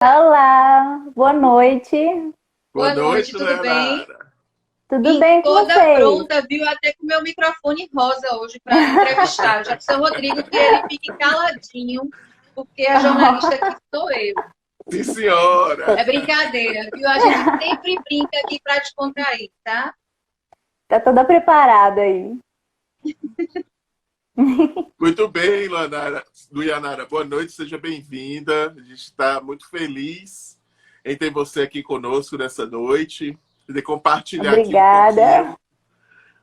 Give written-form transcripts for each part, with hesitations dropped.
Olá, boa noite. Boa Boa noite, noite, tudo bem? Leonara. Tudo Vim bem com toda vocês? pronta, viu? Até com o meu microfone rosa hoje para lhe entrevistar. Já disse ao Rodrigo que ele fique caladinho, porque a jornalista aqui sou eu. Sim, senhora. É brincadeira, viu? A gente sempre brinca aqui para descontrair, tá? Tá toda preparada aí. Muito bem, Luianara. Boa noite, seja bem-vinda. A gente está muito feliz em ter você aqui conosco nessa noite, de compartilhar aqui Obrigada.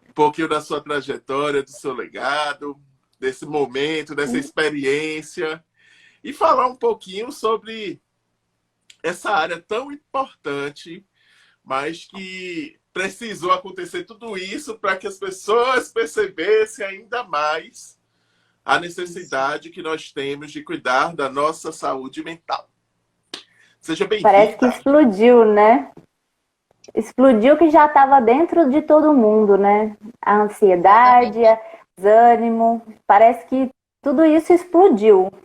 um pouquinho da sua trajetória, do seu legado, desse momento, dessa experiência, e falar um pouquinho sobre essa área tão importante, mas que precisou acontecer tudo isso para que as pessoas percebessem ainda mais a necessidade que nós temos de cuidar da nossa saúde mental. Seja Parece que bem-vinda. explodiu, né? Explodiu que já estava dentro de todo mundo, né? A ansiedade, Exatamente. o desânimo. Parece que tudo isso explodiu. Muito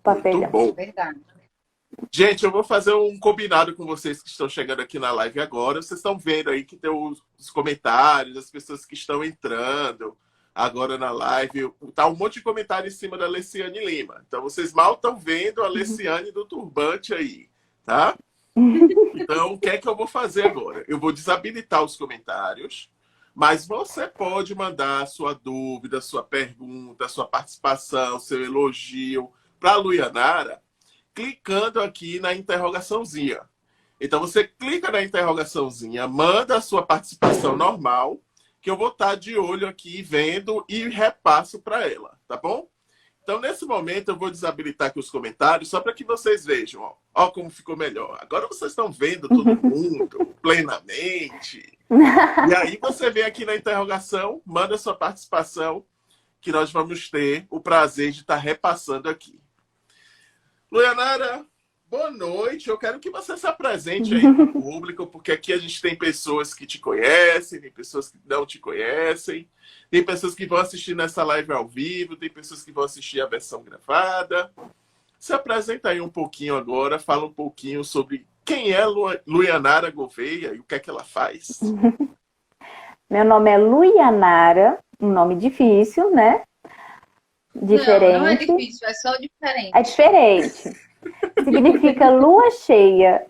Papelhão. bom. Verdade. Gente, eu vou fazer um combinado com vocês que estão chegando aqui na live agora. Vocês estão vendo aí que tem os comentários, as pessoas que estão entrando agora na live. Tá um monte de comentário em cima da Leciane Lima. Então vocês mal estão vendo a Leciane do turbante aí, tá? Então, o que é que eu vou fazer agora? Eu vou desabilitar os comentários, mas você pode mandar a sua dúvida, sua pergunta, sua participação, seu elogio para a Luianara clicando aqui na interrogaçãozinha. Então você clica na interrogaçãozinha, manda a sua participação normal, que eu vou estar de olho aqui vendo e repasso para ela, tá bom? Então nesse momento eu vou desabilitar aqui os comentários só para que vocês vejam, ó, ó como ficou melhor. Agora vocês estão vendo todo mundo plenamente. E aí você vem aqui na interrogação, manda a sua participação, que nós vamos ter o prazer de estar repassando aqui. Luianara, boa noite. Eu quero que você se apresente aí para o público, porque aqui a gente tem pessoas que te conhecem, tem pessoas que não te conhecem, tem pessoas que vão assistir nessa live ao vivo, tem pessoas que vão assistir a versão gravada. Se apresenta aí um pouquinho agora, fala um pouquinho sobre quem é Luianara Gouveia e o que é que ela faz. Meu nome é Luianara, um nome difícil, né? Não é Diferente. difícil, é só É diferente. diferente. Significa lua cheia.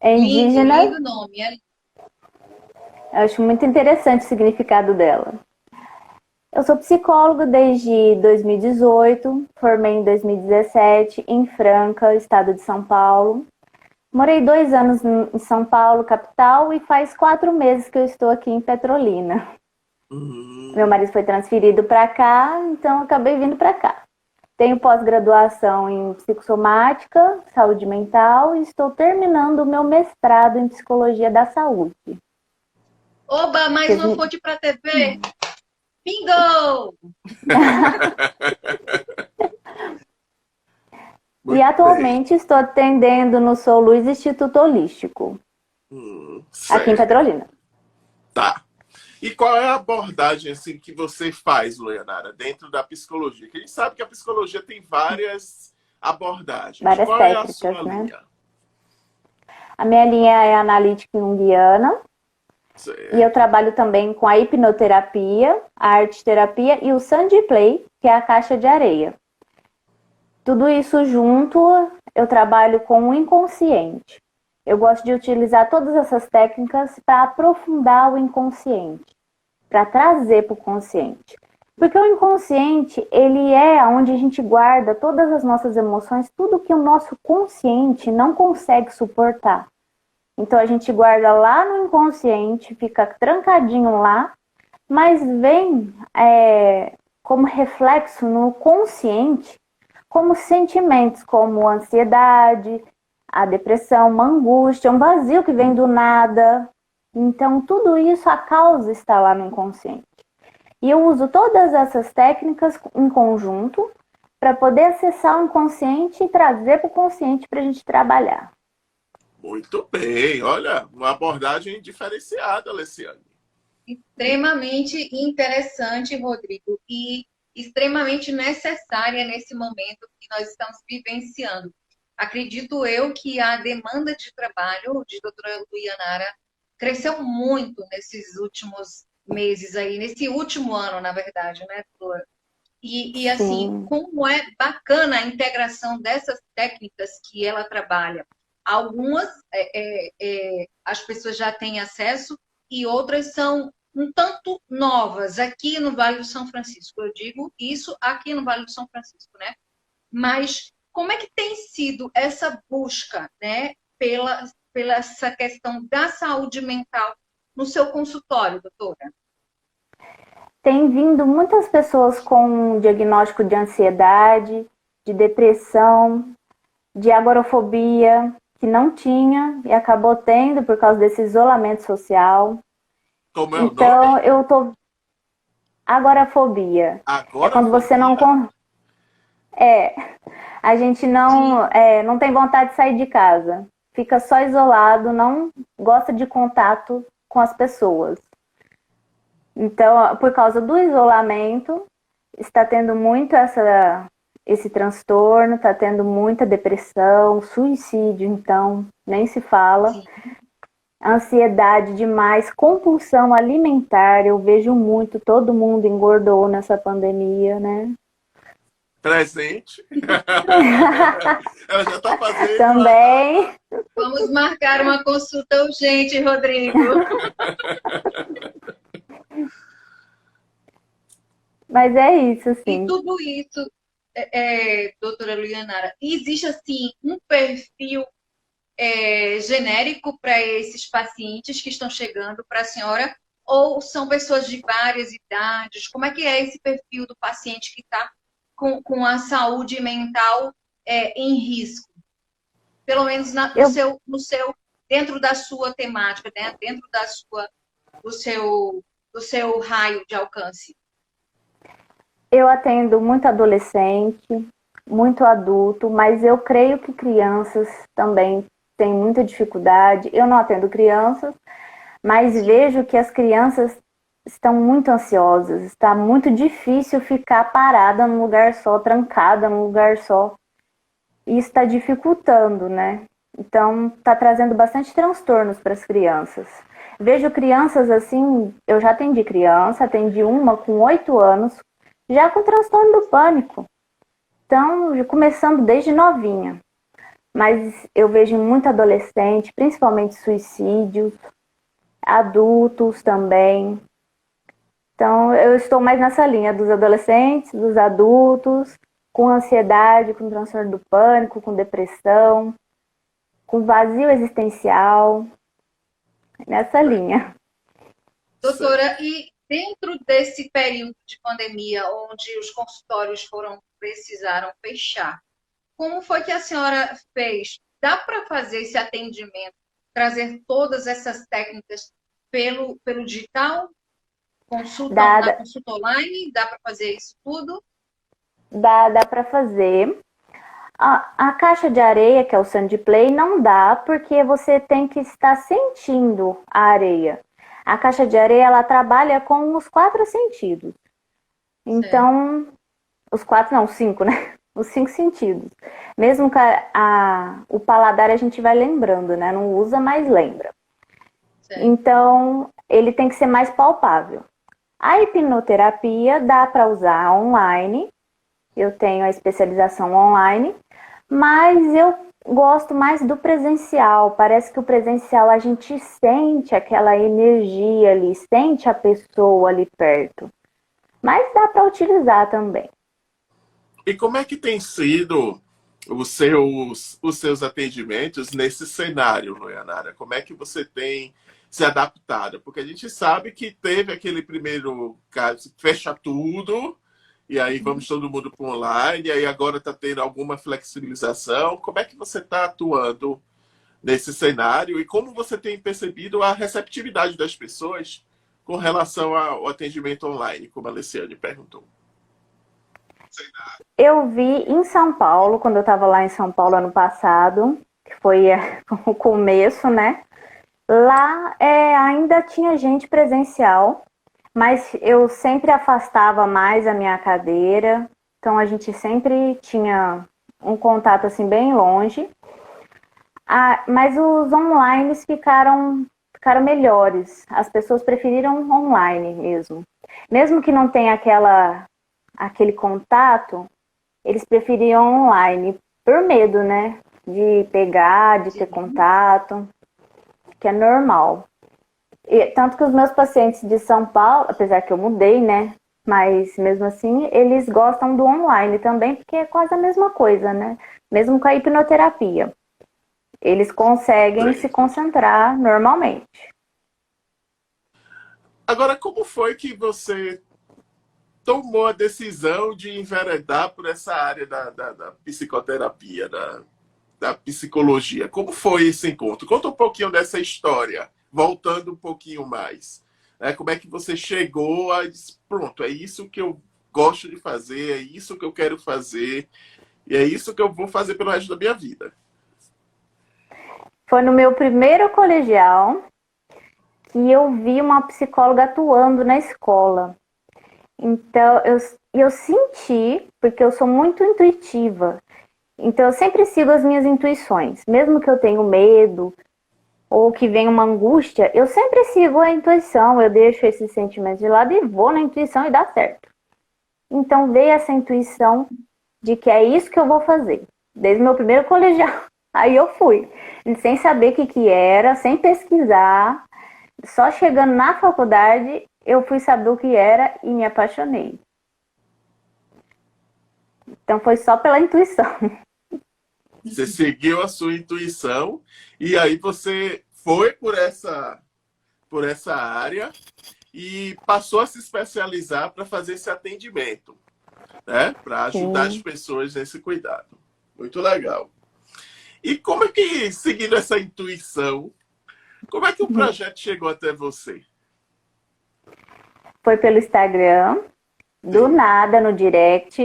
É Lindo, indígena. lindo nome. Eu acho muito interessante o significado dela. Eu sou psicóloga desde 2018, formei em 2017 em Franca, estado de São Paulo. Morei 2 anos em São Paulo, capital, e faz 4 meses que eu estou aqui em Petrolina. Meu marido foi transferido para cá, então eu acabei vindo para cá. Tenho pós-graduação em psicossomática, saúde mental, e estou terminando o meu mestrado em psicologia da saúde. Oba, mais uma fonte para TV. Bingo! E atualmente estou atendendo no Sou Luz Instituto Holístico, aqui em Certo. Petrolina. Tá. E qual é a abordagem assim que você faz, Luianara, dentro da psicologia? Que a gente sabe que a psicologia tem várias abordagens. Várias Qual é a técnicas, sua né? linha? A minha linha é analítica junguiana Certo. e eu trabalho também com a hipnoterapia, a arte-terapia e o Sand Play, que é a caixa de areia. Tudo isso junto, eu trabalho com o inconsciente. Eu gosto de utilizar todas essas técnicas para aprofundar o inconsciente, para trazer para o consciente. Porque o inconsciente, ele é onde a gente guarda todas as nossas emoções, tudo que o nosso consciente não consegue suportar. Então a gente guarda lá no inconsciente, fica trancadinho lá, mas vem como reflexo no consciente, como sentimentos como ansiedade, a depressão, uma angústia, um vazio que vem do nada. Então tudo isso, a causa está lá no inconsciente. E eu uso todas essas técnicas em conjunto para poder acessar o inconsciente e trazer para o consciente para a gente trabalhar. Muito bem. Olha, uma abordagem diferenciada, Alessiane. Extremamente interessante, Rodrigo, e extremamente necessária nesse momento que nós estamos vivenciando. acredito eu que a demanda de trabalho de doutora Luianara cresceu muito nesses últimos meses aí, nesse último ano, na verdade, né, doutora? E assim, Sim. como é bacana a integração dessas técnicas que ela trabalha. Algumas as pessoas já têm acesso e outras são um tanto novas aqui no Vale do São Francisco. Eu digo isso aqui no Vale do São Francisco, né? Mas como é que tem sido essa busca, né, pela essa questão da saúde mental no seu consultório, doutora? Tem vindo muitas pessoas com diagnóstico de ansiedade, de depressão, de agorafobia, que não tinha e acabou tendo por causa desse isolamento social. Como é o Então, nome? eu tô. Agorafobia. É quando você não. Agorafobia? É, a gente Sim, não tem vontade de sair de casa. Fica só isolado, não gosta de contato com as pessoas. Então, por causa do isolamento, está tendo muito esse transtorno, está tendo muita depressão, suicídio, então, nem se fala. sim. Ansiedade demais, compulsão alimentar, eu vejo muito, todo mundo engordou nessa pandemia, né? Presente. Ela já está fazendo Também, Vamos marcar uma consulta urgente, Rodrigo. mas é isso, E assim. tudo isso, doutora Luianara, existe assim um perfil genérico para esses pacientes que estão chegando para a senhora? Ou são pessoas de várias idades? Como é que é esse perfil do paciente que está com a saúde mental em risco? Pelo menos Eu, no seu, dentro da sua temática, né? Dentro do seu, do seu raio de alcance. eu atendo muito adolescente, muito adulto, mas eu creio que crianças também têm muita dificuldade. Eu não atendo crianças, mas Sim, vejo que as crianças estão muito ansiosas, está muito difícil ficar parada num lugar só, trancada num lugar só. E isso está dificultando, né? Então, está trazendo bastante transtornos para as crianças. Vejo crianças assim, eu já atendi criança, atendi uma com 8 anos, já com transtorno do pânico. Então, começando desde novinha. Mas eu vejo muito adolescente, principalmente suicídios, adultos também. Então, eu estou mais nessa linha dos adolescentes, dos adultos, com ansiedade, com transtorno do pânico, com depressão, com vazio existencial, nessa linha. doutora, e dentro desse período de pandemia, onde os consultórios precisaram fechar, como foi que a senhora fez? Dá para fazer esse atendimento, trazer todas essas técnicas pelo digital? Na Dá, consulta online? Dá para fazer isso tudo? dá para fazer. A caixa de areia, que é o Sand Play, não dá porque você tem que estar sentindo a areia. A caixa de areia, ela trabalha com os 4 sentidos. Certo, Então, os 4 não, os 5, né? Os 5 sentidos. Mesmo que o paladar a gente vai lembrando, né? Não usa, mas lembra. certo. Então, ele tem que ser mais palpável. A hipnoterapia dá para usar online. Eu tenho a especialização online, mas eu gosto mais do presencial. Parece que o presencial a gente sente aquela energia ali, sente a pessoa ali perto. Mas dá para utilizar também. E como é que tem sido os seus atendimentos nesse cenário, Loianara? Como é que você tem se adaptado? Porque a gente sabe que teve aquele primeiro caso, fecha tudo, e aí vamos todo mundo para online, e aí agora está tendo alguma flexibilização. Como é que você está atuando nesse cenário e como você tem percebido a receptividade das pessoas com relação ao atendimento online, como a Alessiane perguntou? Eu vi em São Paulo, quando eu estava lá em São Paulo ano passado, que foi o começo, né? Lá ainda tinha gente presencial, mas eu sempre afastava mais a minha cadeira, então a gente sempre tinha um contato assim bem longe. Mas os online ficaram melhores. As pessoas preferiram online mesmo. Mesmo que não tenha aquele contato, eles preferiam online, por medo, né? De pegar, de ter contato, que é normal. E, tanto que os meus pacientes de São Paulo, apesar que eu mudei, né? Mas mesmo assim, eles gostam do online também, porque é quase a mesma coisa, né? Mesmo com a hipnoterapia. Eles conseguem se concentrar normalmente. Agora, como foi que você tomou a decisão de enveredar por essa área da psicoterapia, da psicologia? Como foi esse encontro? Conta um pouquinho dessa história, voltando um pouquinho mais. Como é que você chegou a dizer, pronto, é isso que eu gosto de fazer, é isso que eu quero fazer, e é isso que eu vou fazer pelo resto da minha vida? Foi no meu primeiro colegial que eu vi uma psicóloga atuando na escola. Então, eu senti, porque eu sou muito intuitiva, então eu sempre sigo as minhas intuições. Mesmo que eu tenha medo ou que venha uma angústia, eu sempre sigo a intuição, eu deixo esses sentimentos de lado e vou na intuição e dá certo. Então veio essa intuição de que é isso que eu vou fazer, desde o meu primeiro colegial. Aí eu fui, sem saber o que era, sem pesquisar, só chegando na faculdade eu fui saber o que era e me apaixonei. Então foi só pela intuição. Você seguiu a sua intuição e aí você foi por essa área e passou a se especializar para fazer esse atendimento, né? Para ajudar as pessoas nesse cuidado. Muito legal. E como é que, seguindo essa intuição, como é que o projeto chegou até você? Foi pelo Instagram, do nada, no direct.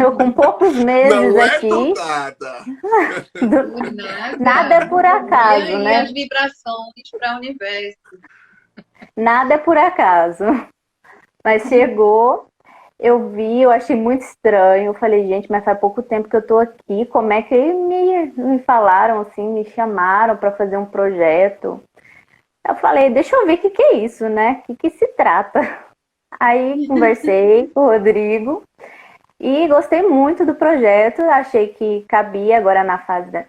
Eu com poucos meses não aqui. Não é do nada. Nada é por acaso, e né? as vibrações para o universo. Nada é por acaso. Mas chegou, eu vi, eu achei muito estranho. Eu falei, gente, mas faz pouco tempo que eu tô aqui. Como é que me falaram assim, me chamaram para fazer um projeto? Eu falei, deixa eu ver o que é isso, né? O que se trata? Aí conversei com o Rodrigo e gostei muito do projeto. Achei que cabia agora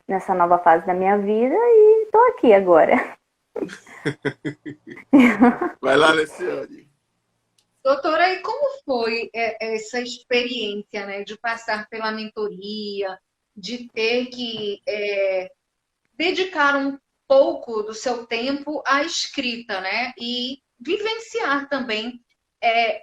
nessa nova fase da minha vida e tô aqui agora. Vai lá, Alessiane. Doutora, e como foi essa experiência, né, de passar pela mentoria, de ter que dedicar um pouco do seu tempo à escrita, né, e vivenciar também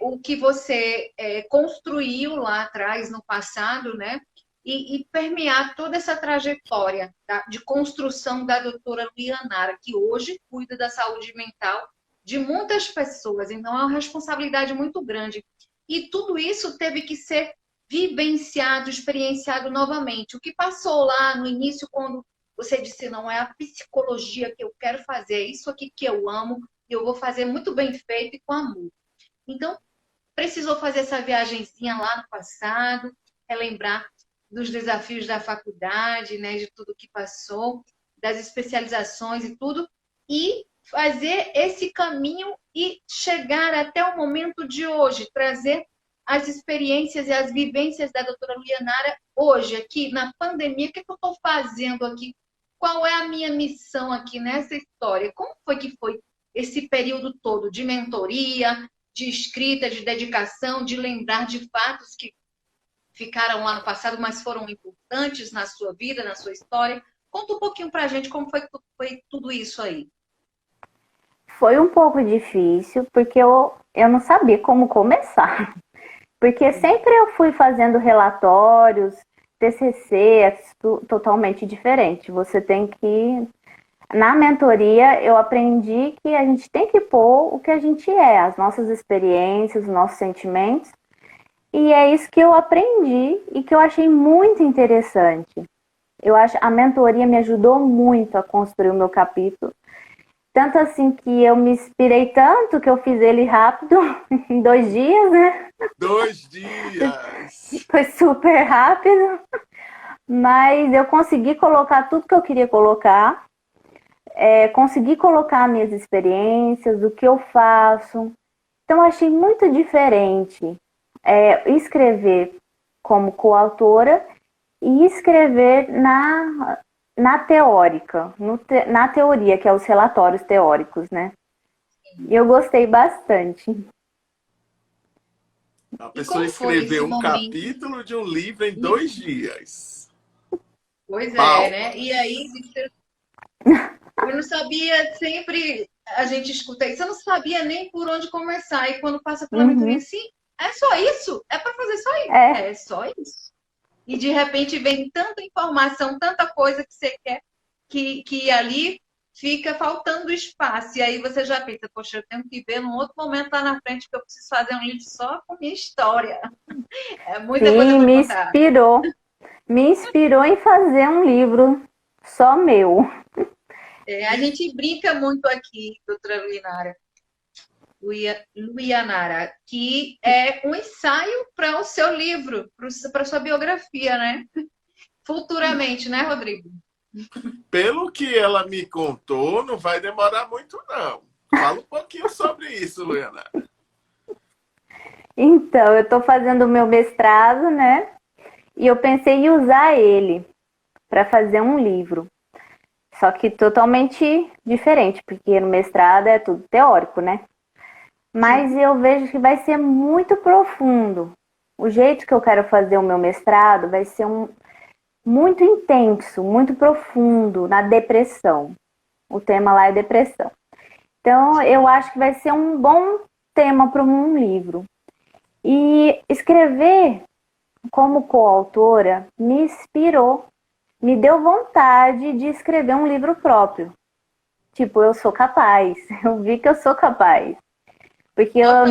o que você construiu lá atrás, no passado, né, e permear toda essa trajetória de construção da doutora Luianara, que hoje cuida da saúde mental de muitas pessoas, então é uma responsabilidade muito grande. E tudo isso teve que ser vivenciado, experienciado novamente. O que passou lá no início, quando você disse, não é a psicologia que eu quero fazer, é isso aqui que eu amo, e eu vou fazer muito bem feito e com amor. Então, precisou fazer essa viagenzinha lá no passado, relembrar dos desafios da faculdade, né, de tudo que passou, das especializações e tudo, e fazer esse caminho e chegar até o momento de hoje, trazer as experiências e as vivências da doutora Luianara hoje, aqui na pandemia. O que eu estou fazendo aqui? Qual é a minha missão aqui nessa história? Como foi que foi esse período todo de mentoria, de escrita, de dedicação, de lembrar de fatos que ficaram lá no passado, mas foram importantes na sua vida, na sua história? Conta um pouquinho pra gente como foi tudo isso aí. Foi um pouco difícil, porque eu não sabia como começar. Porque sempre eu fui fazendo relatórios, TCC, é totalmente diferente. Você tem que... Na mentoria, eu aprendi que a gente tem que pôr o que a gente é, as nossas experiências, os nossos sentimentos. E é isso que eu aprendi e que eu achei muito interessante. A mentoria me ajudou muito a construir o meu capítulo. Tanto assim que eu me inspirei tanto que eu fiz ele rápido, em 2 dias, né? 2 dias! Foi super rápido, mas eu consegui colocar tudo que eu queria colocar, consegui colocar minhas experiências, o que eu faço. Então, eu achei muito diferente escrever como coautora e escrever na teórica, na teoria, que é os relatórios teóricos, né? E eu gostei bastante. A E pessoa como foi esse escreveu um momento? capítulo de um livro em 2 dias. Pois é, né? E Palmas! aí, eu não sabia, sempre a gente escuta isso, eu não sabia nem por onde começar. E quando passa pela mentoria, Uhum. assim, é só isso? É para fazer só isso? É, É só isso. E de repente vem tanta informação, tanta coisa que você quer, que ali fica faltando espaço. E aí você já pensa, poxa, eu tenho que ver num outro momento lá na frente que eu preciso fazer um livro só com minha história. É muita coisa sim, para contar. me inspirou em fazer um livro só meu. A gente brinca muito aqui, doutora Luianara, que é um ensaio para o seu livro, para a sua biografia, né? Futuramente, né, Rodrigo? Pelo que ela me contou, não vai demorar muito, não. Fala um pouquinho sobre isso, Luana. Então, eu estou fazendo o meu mestrado, né? E eu pensei em usar ele para fazer um livro. Só que totalmente diferente, porque no mestrado é tudo teórico, né? Mas eu vejo que vai ser muito profundo. O jeito que eu quero fazer o meu mestrado vai ser muito intenso, muito profundo na depressão. O tema lá é depressão. Então, eu acho que vai ser um bom tema para um livro. E escrever como coautora me inspirou, me deu vontade de escrever um livro próprio. Tipo, eu sou capaz, eu vi que eu sou capaz. Porque Totalmente.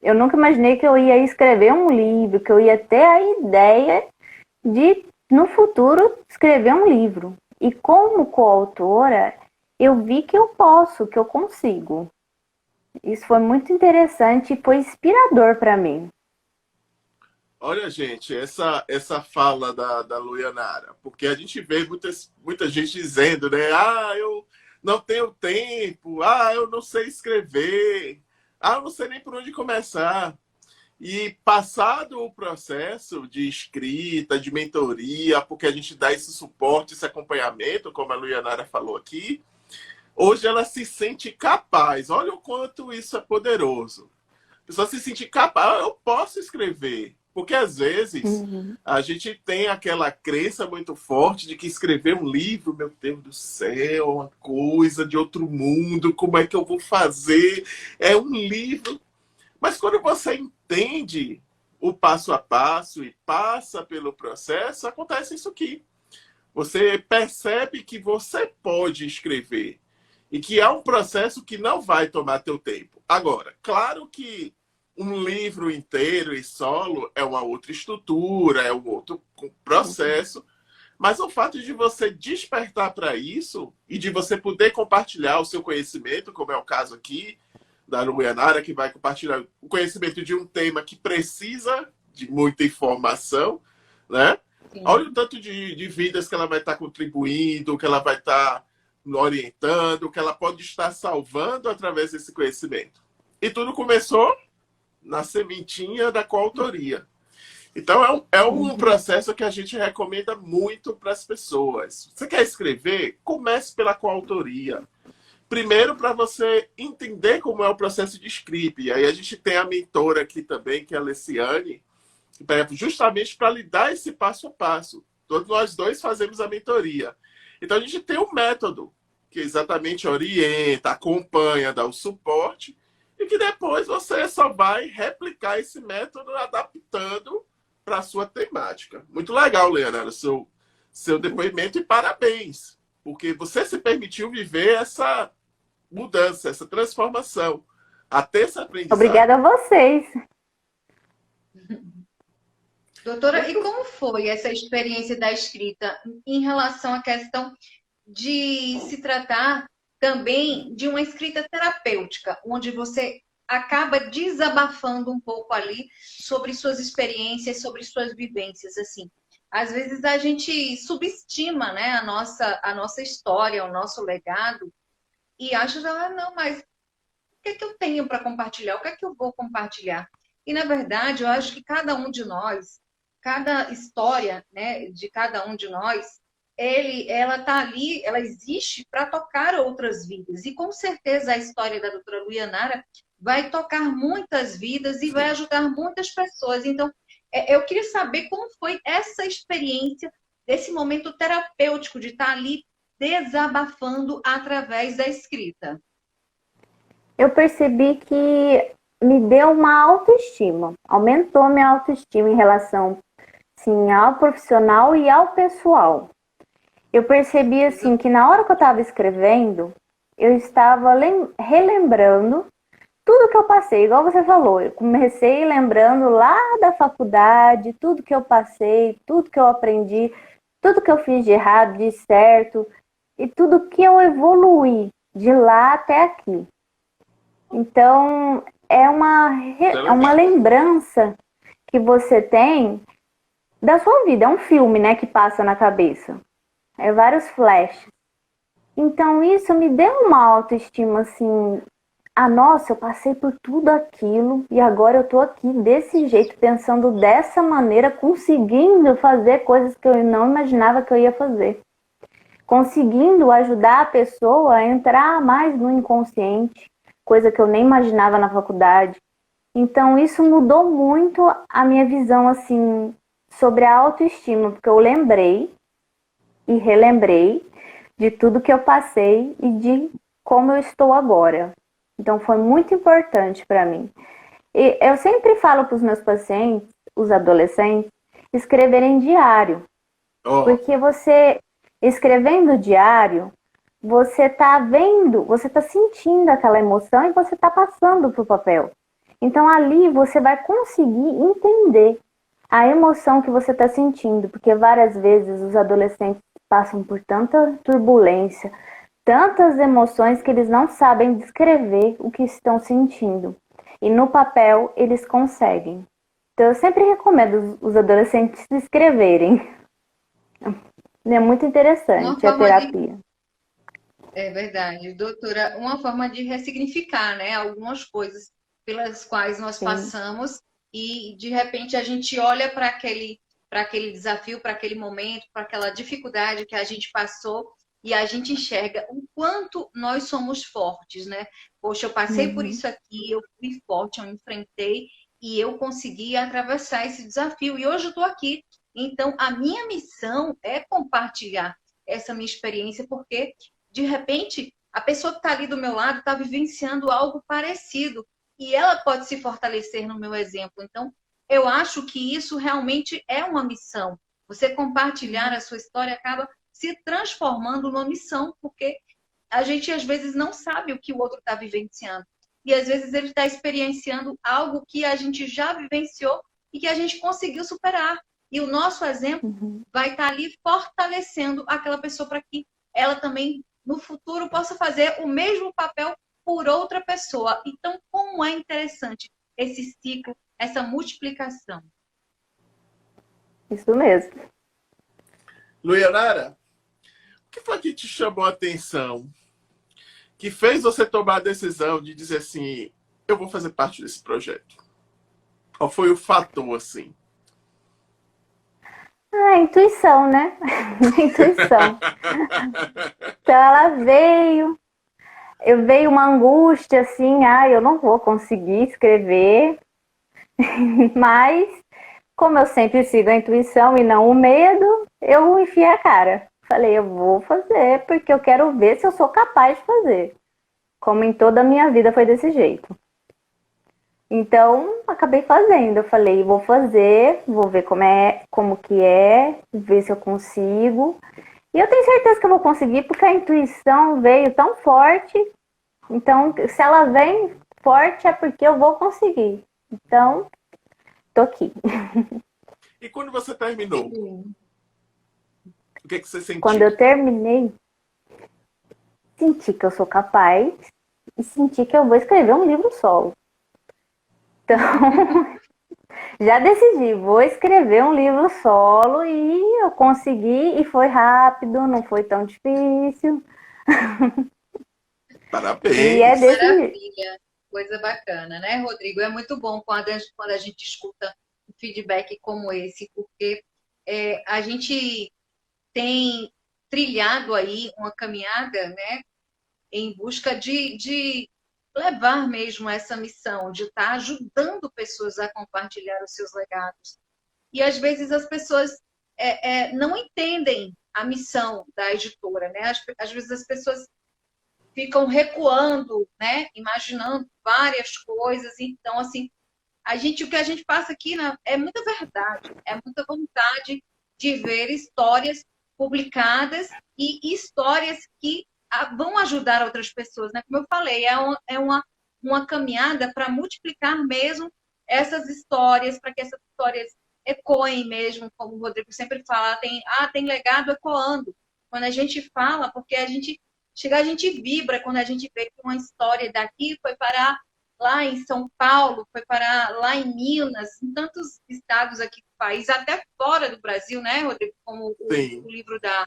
eu nunca imaginei que eu ia escrever um livro, que eu ia ter a ideia de, no futuro, escrever um livro. E como coautora, eu vi que eu posso, que eu consigo. Isso foi muito interessante e foi inspirador para mim. Olha, gente, essa fala da Luianara, porque a gente vê muita gente dizendo, né? Ah, eu não tenho tempo, eu não sei escrever, eu não sei nem por onde começar. E passado o processo de escrita, de mentoria, porque a gente dá esse suporte, esse acompanhamento, como a Luianara falou aqui, hoje ela se sente capaz. Olha o quanto isso é poderoso. A pessoa se sentir capaz, eu posso escrever. Porque às vezes Uhum. a gente tem aquela crença muito forte de que escrever um livro, meu Deus do céu, uma coisa de outro mundo, como é que eu vou fazer? É um livro. Mas quando você entende o passo a passo e passa pelo processo, acontece isso aqui. Você percebe que você pode escrever e que é um processo que não vai tomar teu tempo. Agora, claro que um livro inteiro e solo é uma outra estrutura, é um outro processo, mas o fato de você despertar para isso e de você poder compartilhar o seu conhecimento, como é o caso aqui da Luianara, que vai compartilhar o conhecimento de um tema que precisa de muita informação, né? Olha o Sim. tanto de vidas que ela vai estar contribuindo, que ela vai estar orientando, que ela pode estar salvando através desse conhecimento. E tudo começou na sementinha da coautoria. Então, é um processo que a gente recomenda muito para as pessoas. Você quer escrever? Comece pela coautoria. Primeiro, para você entender como é o processo de escrita. E aí a gente tem a mentora aqui também, que é a Leciane, justamente para lhe dar esse passo a passo. Todos nós dois fazemos a mentoria. Então a gente tem um método que exatamente orienta, acompanha, dá o suporte, e que depois você só vai replicar esse método adaptando para a sua temática. Muito legal, Leonardo, seu depoimento e parabéns, porque você se permitiu viver essa mudança, essa transformação, até esse aprendizado. Obrigada a vocês. Doutora, e Muito. como foi essa experiência da escrita em relação à questão de se tratar também de uma escrita terapêutica, onde você acaba desabafando um pouco ali sobre suas experiências, sobre suas vivências, assim. Às vezes a gente subestima, né, a nossa história, o nosso legado, e acha, ah, não, mas o que é que eu tenho para compartilhar? O que é que eu vou compartilhar? E, na verdade, eu acho que cada um de nós, cada história, né, de cada um de nós, ela está ali, ela existe para tocar outras vidas. E, com certeza, a história da doutora Luianara vai tocar muitas vidas e vai ajudar muitas pessoas. Então, eu queria saber como foi essa experiência desse momento terapêutico de estar ali desabafando através da escrita. Eu percebi que me deu uma autoestima, aumentou minha autoestima em relação, sim, ao profissional e ao pessoal. Eu percebi, assim, que na hora que eu estava escrevendo, eu estava relembrando tudo que eu passei, igual você falou. Eu comecei lembrando lá da faculdade, tudo que eu passei, tudo que eu aprendi, tudo que eu fiz de errado, de certo, e tudo que eu evoluí de lá até aqui. Então, é uma lembrança que você tem da sua vida. É um filme, né, que passa na cabeça. É vários flashes. Então, isso me deu uma autoestima, assim... Ah, nossa, eu passei por tudo aquilo e agora eu tô aqui desse jeito, pensando dessa maneira, conseguindo fazer coisas que eu não imaginava que eu ia fazer. Conseguindo ajudar a pessoa a entrar mais no inconsciente, coisa que eu nem imaginava na faculdade. Então, isso mudou muito a minha visão, assim, sobre a autoestima, porque eu lembrei e relembrei de tudo que eu passei e de como eu estou agora. Então, foi muito importante para mim. E eu sempre falo para os meus pacientes, os adolescentes, escreverem diário. Porque você, escrevendo diário, você está vendo, você está sentindo aquela emoção e você está passando para o papel. Então, ali você vai conseguir entender a emoção que você está sentindo. Porque várias vezes os adolescentes passam por tanta turbulência, tantas emoções que eles não sabem descrever o que estão sentindo. E no papel eles conseguem. Então eu sempre recomendo os adolescentes escreverem. É muito interessante a terapia. É verdade, doutora. Uma forma de ressignificar, né, algumas coisas pelas quais nós passamos e de repente a gente olha para aquele desafio, para aquele momento, para aquela dificuldade que a gente passou e a gente enxerga o quanto nós somos fortes, né? Poxa, eu passei por isso aqui, eu fui forte, eu enfrentei e eu consegui atravessar esse desafio. E hoje eu estou aqui. Então, a minha missão é compartilhar essa minha experiência, porque, de repente, a pessoa que está ali do meu lado está vivenciando algo parecido e ela pode se fortalecer no meu exemplo. Então, eu acho que isso realmente é uma missão. Você compartilhar a sua história acaba se transformando numa missão, porque a gente às vezes não sabe o que o outro está vivenciando. E às vezes ele está experienciando algo que a gente já vivenciou e que a gente conseguiu superar. E o nosso exemplo vai estar ali fortalecendo aquela pessoa para que ela também, no futuro, possa fazer o mesmo papel por outra pessoa. Então, como é interessante esse ciclo, essa multiplicação. Isso mesmo. Luianara, o que foi que te chamou a atenção? Que fez você tomar a decisão de dizer assim, eu vou fazer parte desse projeto? Qual foi o fator, assim? A intuição, né? A intuição. Então ela veio, veio uma angústia assim, eu não vou conseguir escrever, mas como eu sempre sigo a intuição e não o medo, eu enfiei a cara. Falei, eu vou fazer porque eu quero ver se eu sou capaz de fazer. Como em toda a minha vida foi desse jeito. Então, acabei fazendo. Eu falei, vou fazer, vou ver como que é, ver se eu consigo. E eu tenho certeza que eu vou conseguir, porque a intuição veio tão forte. Então, se ela vem forte, é porque eu vou conseguir. Então, tô aqui. E quando você terminou? O que você sentiu? Quando eu terminei, senti que eu sou capaz e senti que eu vou escrever um livro solo. Então, já decidi, vou escrever um livro solo e eu consegui e foi rápido, não foi tão difícil. Parabéns! E é desse jeito. Maravilha, coisa bacana, né, Rodrigo? É muito bom quando a gente escuta um feedback como esse, porque a gente tem trilhado aí uma caminhada, né, em busca de levar mesmo essa missão, de estar ajudando pessoas a compartilhar os seus legados. E às vezes as pessoas não entendem a missão da editora, né? Às vezes as pessoas ficam recuando, né? Imaginando várias coisas. Então, assim, o que a gente passa aqui é muita verdade, é muita vontade de ver histórias publicadas e histórias que vão ajudar outras pessoas, né? Como eu falei, é uma caminhada para multiplicar mesmo essas histórias, para que essas histórias ecoem mesmo, como o Rodrigo sempre fala, tem legado ecoando. Quando a gente fala, porque a gente vibra quando a gente vê que uma história daqui foi parar lá em São Paulo, foi parar lá em Minas, em tantos estados aqui do país, até fora do Brasil, né, Rodrigo? Como o livro da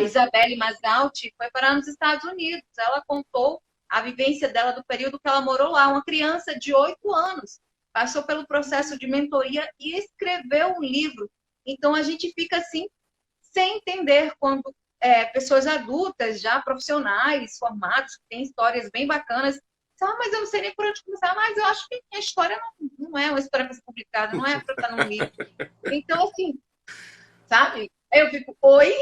Isabelle Masalti foi parar nos Estados Unidos. Ela contou a vivência dela do período que ela morou lá. Uma criança de 8 anos passou pelo processo de mentoria e escreveu um livro. Então, a gente fica assim, sem entender quando pessoas adultas, já profissionais, formados, que têm histórias bem bacanas, mas eu não sei nem por onde começar, mas eu acho que minha história não é uma história para ser publicada, não é para estar num livro. Então, assim, sabe? Eu fico, oi?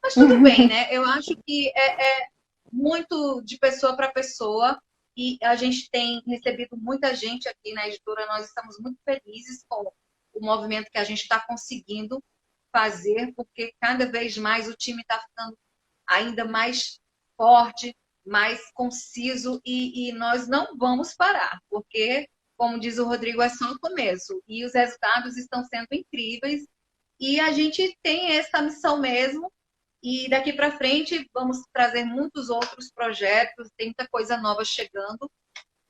Mas tudo bem, né? Eu acho que é muito de pessoa para pessoa e a gente tem recebido muita gente aqui na editora, nós estamos muito felizes com o movimento que a gente está conseguindo fazer, porque cada vez mais o time está ficando ainda mais forte, mais conciso e nós não vamos parar, porque, como diz o Rodrigo, é só o começo e os resultados estão sendo incríveis e a gente tem essa missão mesmo e daqui para frente vamos trazer muitos outros projetos, tem muita coisa nova chegando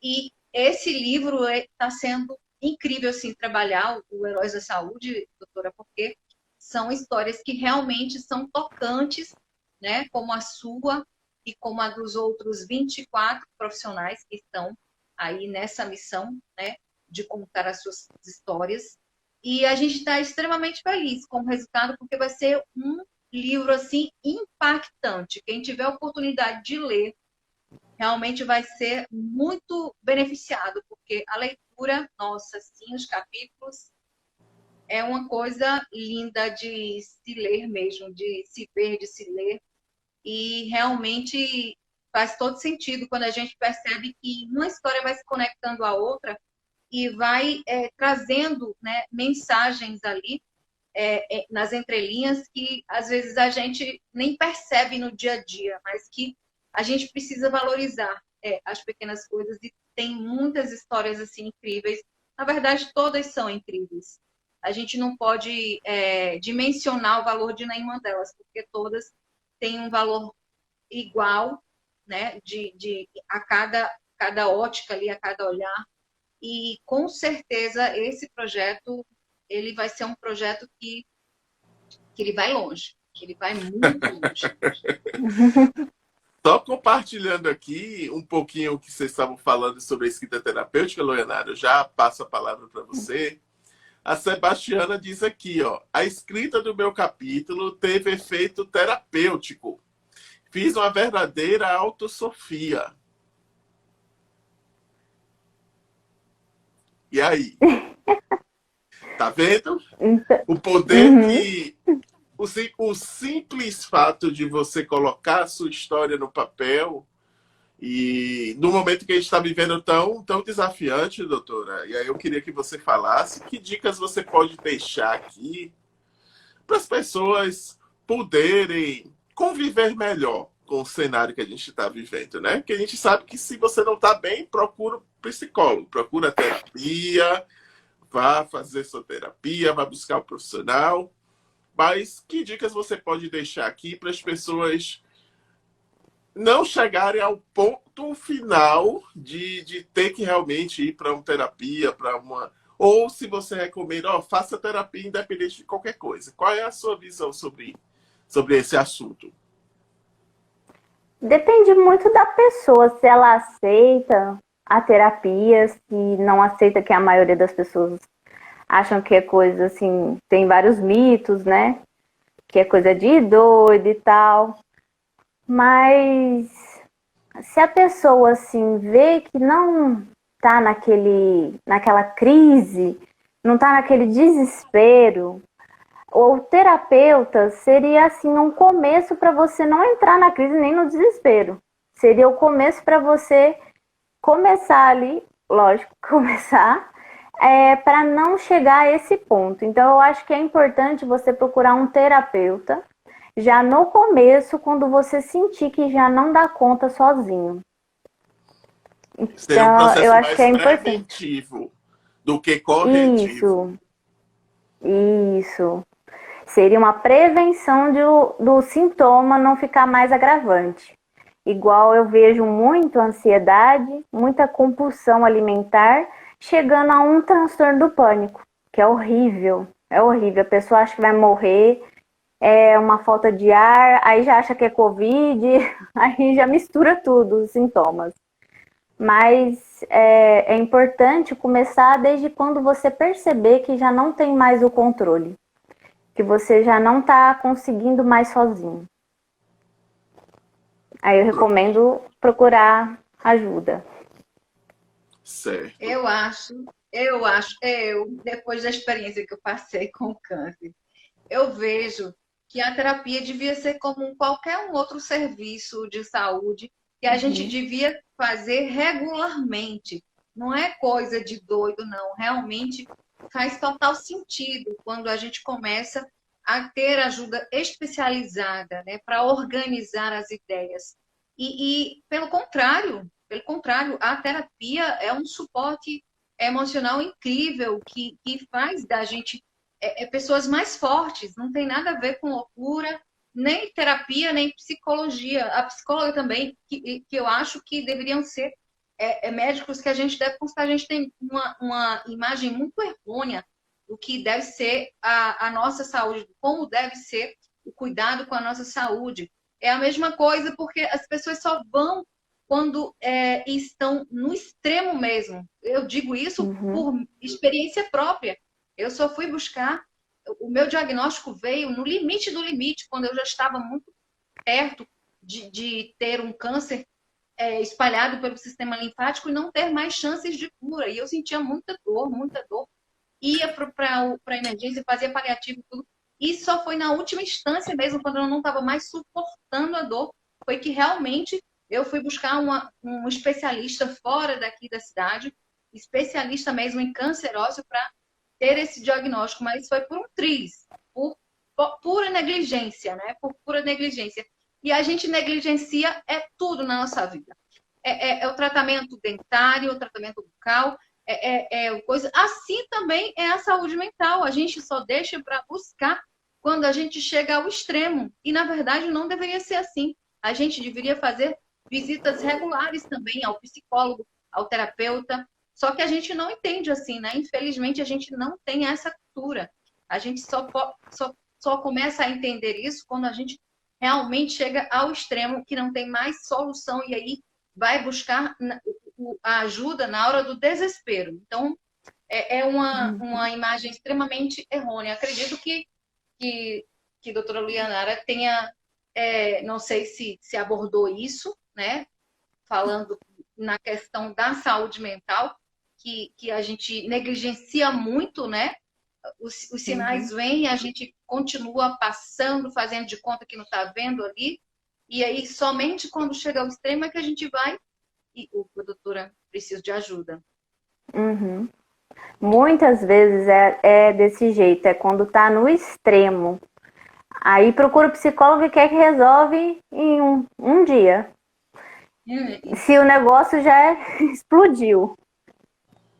e esse livro está sendo incrível assim, trabalhar o Heróis da Saúde, doutora, porque são histórias que realmente são tocantes, né, como a sua e como a dos outros 24 profissionais que estão aí nessa missão, né, de contar as suas histórias. E a gente está extremamente feliz com o resultado, porque vai ser um livro assim impactante. Quem tiver a oportunidade de ler, realmente vai ser muito beneficiado, porque a leitura, nossa, sim, os capítulos, é uma coisa linda de se ler mesmo, de se ver, de se ler. E realmente faz todo sentido quando a gente percebe que uma história vai se conectando à outra e vai trazendo, né, mensagens ali nas entrelinhas que às vezes a gente nem percebe no dia a dia, mas que a gente precisa valorizar as pequenas coisas e tem muitas histórias assim incríveis. Na verdade, todas são incríveis. A gente não pode dimensionar o valor de nenhuma delas, porque todas têm um valor igual, né, a cada ótica ali, a cada olhar. E com certeza esse projeto ele vai ser um projeto que ele vai longe, que ele vai muito longe. Só compartilhando aqui um pouquinho o que vocês estavam falando sobre a escrita terapêutica, Leonardo, eu já passo a palavra para você. A Sebastiana diz aqui, ó, a escrita do meu capítulo teve efeito terapêutico. Fiz uma verdadeira autossofia. E aí? Tá vendo? O poder que... O simples fato de você colocar a sua história no papel e no momento que a gente está vivendo tão desafiante, doutora, e aí eu queria que você falasse que dicas você pode deixar aqui para as pessoas poderem conviver melhor com o cenário que a gente está vivendo, né? Porque a gente sabe que se você não está bem, procura um psicólogo, procura terapia, vá fazer sua terapia, vá buscar um profissional. Mas que dicas você pode deixar aqui para as pessoas não chegarem ao ponto final de ter que realmente ir para uma terapia, para uma. Ou se você recomenda, ó, faça terapia independente de qualquer coisa. Qual é a sua visão sobre esse assunto? Depende muito da pessoa, se ela aceita a terapia, se não aceita, que a maioria das pessoas acham que é coisa assim, tem vários mitos, né? Que é coisa de doido e tal. Mas se a pessoa assim vê que não tá naquela crise, não tá naquele desespero, o terapeuta seria assim um começo para você não entrar na crise nem no desespero. Seria o começo para você começar ali, lógico, começar para não chegar a esse ponto. Então, eu acho que é importante você procurar um terapeuta já no começo, quando você sentir que já não dá conta sozinho. Seria um Então, eu processo acho que mais é importante. preventivo do que corretivo. Isso. Seria uma prevenção do sintoma não ficar mais agravante. Igual eu vejo muito ansiedade, muita compulsão alimentar, chegando a um transtorno do pânico, que é horrível. É horrível. A pessoa acha que vai morrer, é uma falta de ar, aí já acha que é Covid, aí já mistura tudo, os sintomas. Mas é importante começar desde quando você perceber que já não tem mais o controle, que você já não está conseguindo mais sozinho. Aí eu recomendo procurar ajuda. Certo. Depois da experiência que eu passei com o câncer, eu vejo que a terapia devia ser como qualquer um outro serviço de saúde que a gente devia fazer regularmente. Não é coisa de doido, não. Realmente faz total sentido quando a gente começa a ter ajuda especializada, né, para organizar as ideias. E pelo contrário, a terapia é um suporte emocional incrível que faz da gente pessoas mais fortes. Não tem nada a ver com loucura, nem terapia, nem psicologia. A psicóloga também, que eu acho que deveriam ser médicos que a gente deve consultar. A gente tem uma imagem muito errônea do que deve ser a nossa saúde, como deve ser o cuidado com a nossa saúde. É a mesma coisa, porque as pessoas só vão quando estão no extremo mesmo. Eu digo isso por experiência própria. Eu só fui buscar, o meu diagnóstico veio no limite do limite, quando eu já estava muito perto de ter um câncer espalhado pelo sistema linfático e não ter mais chances de cura. E eu sentia muita dor, muita dor. Ia para a emergência, fazia paliativo e tudo. E só foi na última instância mesmo, quando eu não estava mais suportando a dor, foi que realmente eu fui buscar um especialista fora daqui da cidade, especialista mesmo em cancerócio, para ter esse diagnóstico. Mas foi por um triz, por pura negligência, né? Por pura negligência. E a gente negligencia tudo na nossa vida. É o tratamento dentário, o tratamento bucal, coisa. Assim também é a saúde mental. A gente só deixa para buscar quando a gente chega ao extremo. E, na verdade, não deveria ser assim. A gente deveria fazer visitas regulares também ao psicólogo, ao terapeuta. Só que a gente não entende assim, né? Infelizmente, a gente não tem essa cultura. A gente só começa a entender isso quando a gente realmente chega ao extremo, que não tem mais solução, e aí vai buscar a ajuda na hora do desespero. Então, é uma imagem extremamente errônea. Acredito que a doutora Luianara tenha, não sei se abordou isso, né? Falando na questão da saúde mental, que a gente negligencia muito, né? Os sinais vêm e a gente continua passando, fazendo de conta que não está vendo ali. E aí, somente quando chega ao extremo é que a gente vai e, doutora, preciso de ajuda. Muitas vezes é desse jeito, é quando está no extremo. Aí procura o psicólogo e quer que resolve em um dia. Se o negócio já explodiu.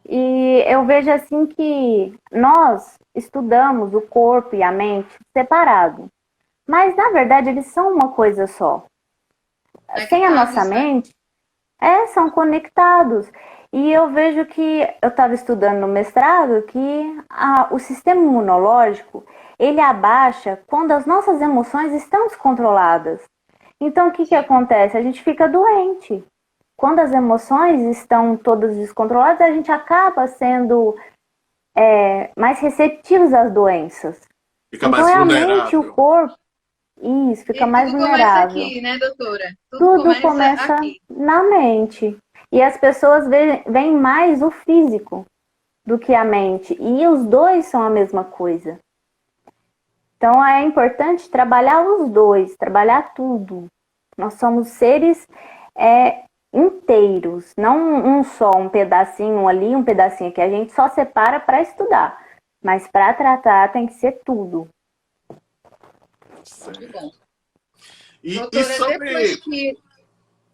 E eu vejo assim que nós estudamos o corpo e a mente separado. Mas, na verdade, eles são uma coisa só. sem a nossa mente, são conectados. E eu vejo que, eu estava estudando no mestrado, que o sistema imunológico, ele abaixa quando as nossas emoções estão descontroladas. Então, o que acontece? A gente fica doente. Quando as emoções estão todas descontroladas, a gente acaba sendo mais receptivos às doenças. Fica então, mais a vulnerável. mente, o corpo, isso, fica mais vulnerável. Tudo começa aqui, né, doutora? Tudo começa aqui. na mente. E as pessoas veem mais o físico do que a mente. E os dois são a mesma coisa. Então é importante trabalhar os dois, trabalhar tudo. Nós somos seres inteiros, não um só, um pedacinho ali, um pedacinho aqui. A gente só separa para estudar. Mas para tratar tem que ser tudo. Muito bom. E sobre...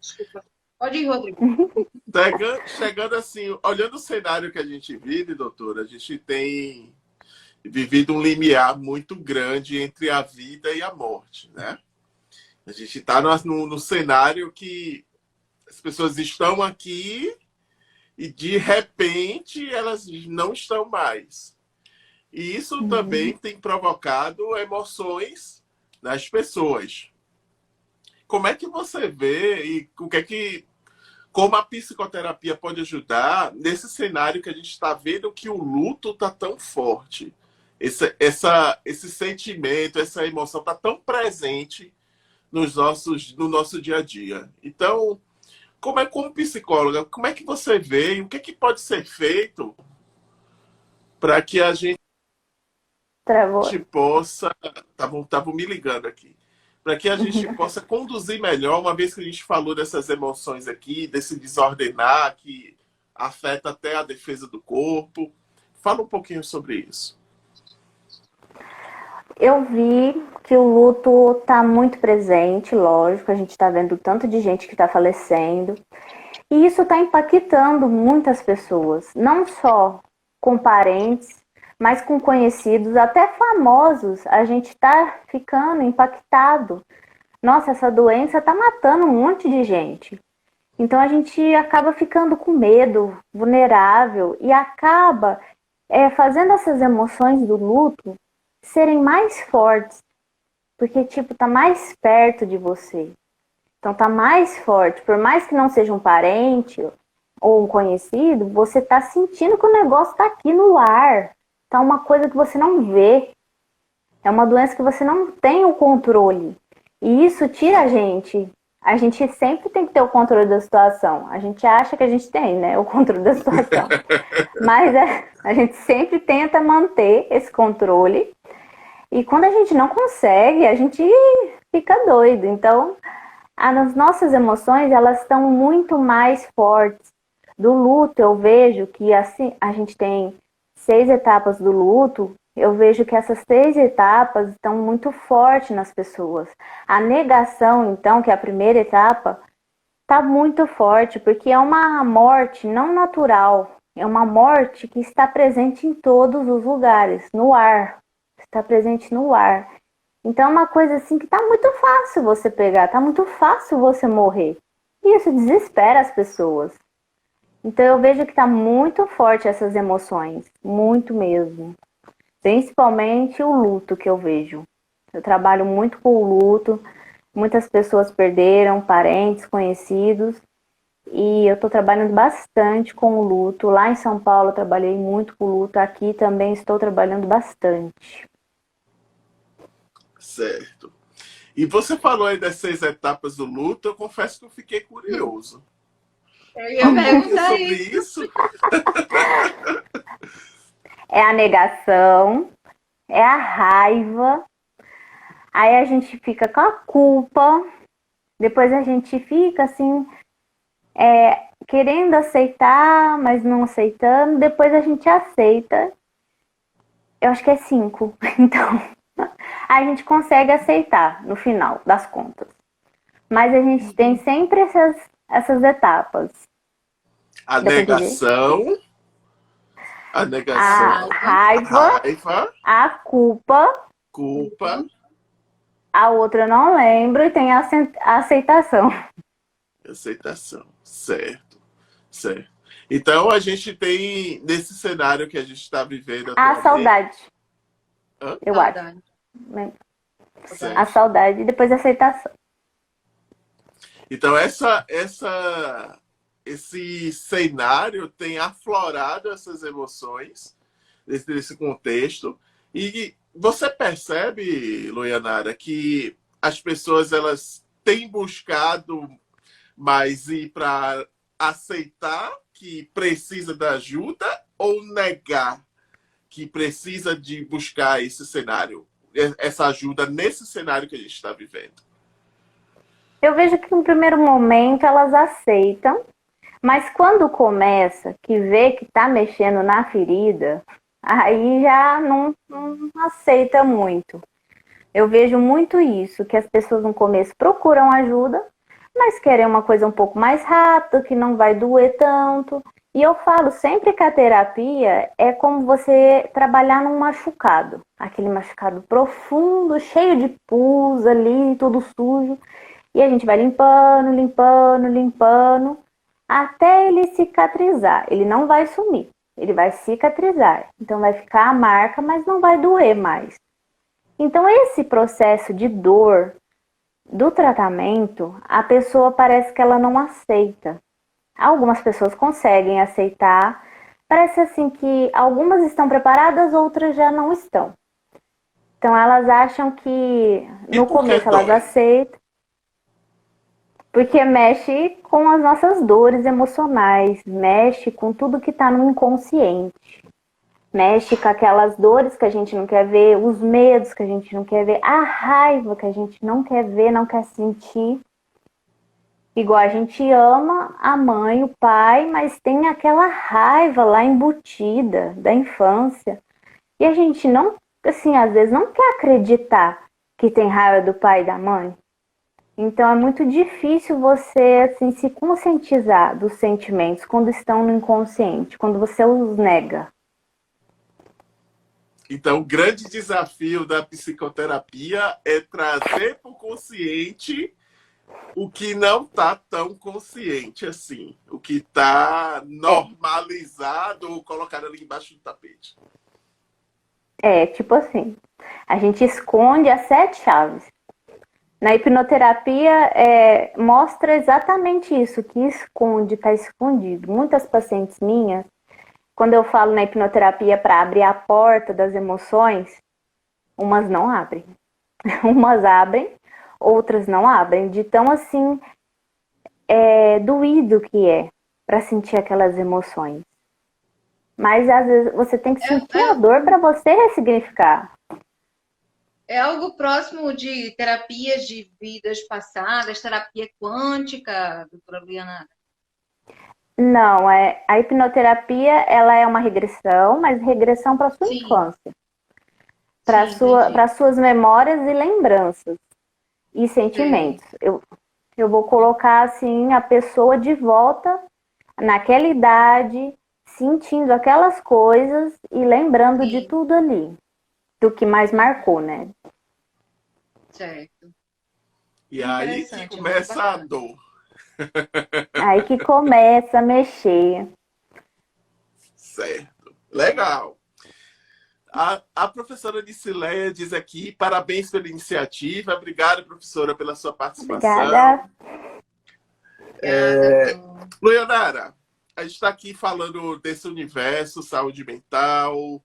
Desculpa. Pode ir, Rodrigo. Chegando assim, olhando o cenário que a gente vive, doutora, a gente tem vivido um limiar muito grande entre a vida e a morte, né? A gente está no cenário que as pessoas estão aqui e, de repente, elas não estão mais. E isso também tem provocado emoções nas pessoas. Como é que você vê e como a psicoterapia pode ajudar nesse cenário que a gente está vendo que o luto está tão forte? Esse sentimento, essa emoção está tão presente no nosso dia a dia. Então, como psicóloga, como é que você vê e o que pode ser feito para que a gente possa... Estavam me ligando aqui. Para que a gente possa conduzir melhor, uma vez que a gente falou dessas emoções aqui, desse desordenar que afeta até a defesa do corpo. Fala um pouquinho sobre isso. Eu vi que o luto está muito presente, lógico, a gente está vendo tanto de gente que está falecendo. E isso está impactando muitas pessoas, não só com parentes, mas com conhecidos, até famosos. A gente está ficando impactado. Nossa, essa doença está matando um monte de gente. Então a gente acaba ficando com medo, vulnerável, e acaba fazendo essas emoções do luto serem mais fortes, porque tá mais perto de você. Então tá mais forte, por mais que não seja um parente ou um conhecido, você tá sentindo que o negócio tá aqui no ar. Tá uma coisa que você não vê. É uma doença que você não tem o controle. E isso tira a gente. A gente sempre tem que ter o controle da situação. A gente acha que a gente tem, né? O controle da situação. Mas a gente sempre tenta manter esse controle. E quando a gente não consegue, a gente fica doido. Então, as nossas emoções, elas estão muito mais fortes. Do luto, eu vejo que assim, a gente tem 6 etapas do luto. Eu vejo que essas 6 etapas estão muito fortes nas pessoas. A negação, então, que é a primeira etapa, está muito forte, porque é uma morte não natural. É uma morte que está presente em todos os lugares, no ar. Está presente no ar. Então é uma coisa assim que tá muito fácil você pegar, tá muito fácil você morrer. E isso desespera as pessoas. Então eu vejo que tá muito forte essas emoções, muito mesmo. Principalmente o luto que eu vejo. Eu trabalho muito com o luto, muitas pessoas perderam parentes, conhecidos, e eu tô trabalhando bastante com o luto. Lá em São Paulo eu trabalhei muito com o luto, aqui também estou trabalhando bastante. Certo. E você falou aí das 6 etapas do luto, eu confesso que eu fiquei curioso. Eu ia perguntar sobre isso. É a negação, é a raiva, aí a gente fica com a culpa, depois a gente fica assim, querendo aceitar, mas não aceitando, depois a gente aceita. Eu acho que é 5. Então, a gente consegue aceitar no final das contas. Mas a gente tem sempre essas etapas. A negação, a raiva, a culpa A outra eu não lembro e tem a aceitação. Aceitação. Certo. Certo. Então a gente tem, nesse cenário que a gente está vivendo A atualmente. saudade, Hã? eu acho. Saudade. Certo. A saudade e depois a aceitação. Então esse cenário tem aflorado essas emoções nesse contexto. E você percebe, Loianara, que as pessoas elas têm buscado mais ir para aceitar que precisa da ajuda ou negar que precisa de buscar esse cenário, essa ajuda nesse cenário que a gente está vivendo? Eu vejo que no primeiro momento elas aceitam, mas quando começa, que vê que tá mexendo na ferida, aí já não aceita muito. Eu vejo muito isso, que as pessoas no começo procuram ajuda, mas querem uma coisa um pouco mais rápida, que não vai doer tanto. E eu falo sempre que a terapia é como você trabalhar num machucado. Aquele machucado profundo, cheio de pus ali, tudo sujo. E a gente vai limpando, limpando, limpando, até ele cicatrizar. Ele não vai sumir, ele vai cicatrizar. Então vai ficar a marca, mas não vai doer mais. Então esse processo de dor do tratamento, a pessoa parece que ela não aceita. Algumas pessoas conseguem aceitar. Parece assim que algumas estão preparadas, outras já não estão. Então elas acham que no começo elas aceitam. Porque mexe com as nossas dores emocionais, mexe com tudo que está no inconsciente. Mexe com aquelas dores que a gente não quer ver, os medos que a gente não quer ver, a raiva que a gente não quer ver, não quer sentir. Igual a gente ama a mãe, o pai, mas tem aquela raiva lá embutida da infância. E a gente não, assim, às vezes não quer acreditar que tem raiva do pai e da mãe. Então é muito difícil você assim, se conscientizar dos sentimentos quando estão no inconsciente, quando você os nega. Então, o grande desafio da psicoterapia é trazer para o consciente o que não está tão consciente assim, o que está normalizado ou colocado ali embaixo do tapete. Tipo assim, a gente esconde as 7 chaves. Na hipnoterapia, mostra exatamente isso, que esconde, está escondido. Muitas pacientes minhas, quando eu falo na hipnoterapia para abrir a porta das emoções, umas não abrem. Umas abrem, outras não abrem. De tão assim, doído que é para sentir aquelas emoções. Mas às vezes você tem que sentir a dor para você ressignificar. É algo próximo de terapias de vidas passadas, terapia quântica, doutora Liana? Não, a hipnoterapia ela é uma regressão, mas regressão para sua infância. Para suas memórias e lembranças e sentimentos. Eu vou colocar assim a pessoa de volta naquela idade, sentindo aquelas coisas e lembrando de tudo ali. Do que mais marcou, né? Certo. E aí que começa a dor. Aí que começa a mexer. Certo. Legal. A professora Nicileia diz aqui, parabéns pela iniciativa. Obrigada, professora, pela sua participação. Obrigada. Loianara, a gente está aqui falando desse universo, saúde mental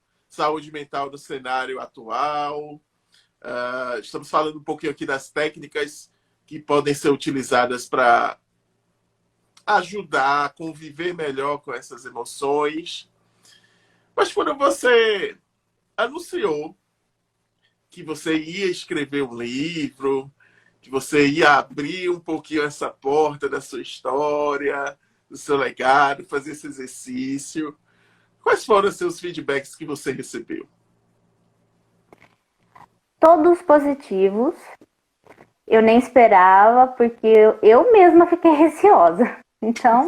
no cenário atual. Estamos falando um pouquinho aqui das técnicas que podem ser utilizadas para ajudar a conviver melhor com essas emoções. Mas quando você anunciou que você ia escrever um livro, que você ia abrir um pouquinho essa porta da sua história, do seu legado, fazer esse exercício, quais foram os seus feedbacks que você recebeu? Todos positivos. Eu nem esperava, porque eu mesma fiquei receosa. Então,